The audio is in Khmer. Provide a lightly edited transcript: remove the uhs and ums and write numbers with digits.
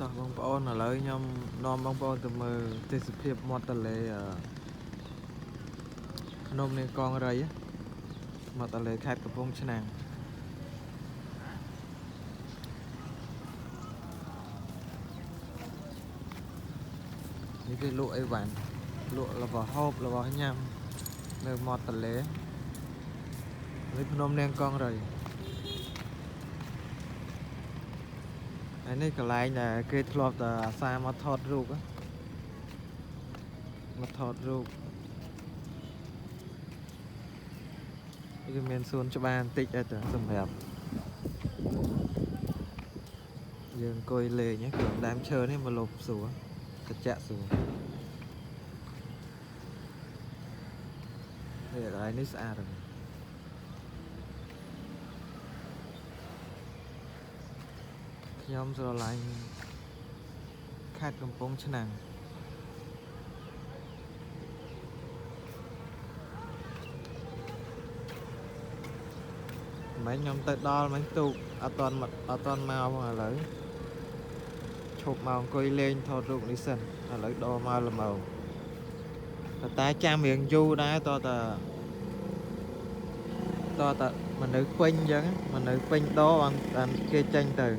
តោះបងប្អូនឥឡូវខ្ញុំនាំបងប្អូនទៅមើលទេសភាពមាត់ទន្លេភ្នំនាងកង្រីមាត់ទន្លេខេត្តកំពង់ឆ្នាំងនេះគេលក់អីវ៉ាន់លក់របស់ហូបរបស់ញ៉ាំនៅមាត់ទន្លេនេះភ្នំនាងកង្រីហើយនេះកន្លែងដែលគេធ្លាប់តែអាសាមកថតរូបមកថតរូបវាមានសួនច្បារបន្តិចទៅសម្រាប់យើងអង្គុយលេងគ្រឿងដើមឈើនេះមកលុបសួរត្រជាក់សួរនេះកន្លែងនេះស្អាតហើយខ្ញុំស្រឡាញ់ខេត្តកំពង់ឆ្នាំងមិនខ្ញុំទៅដល់មិនទូកអត់តន់មកឥឡូវឈប់មកអង្គុយលេងថតរូបនេះសិនឥឡូវដល់មកល្មមតែចាំរៀងយូរដែរតើមនុស្សពេញអញ្ចឹងមនុស្សពេញដបានគេចេញទៅ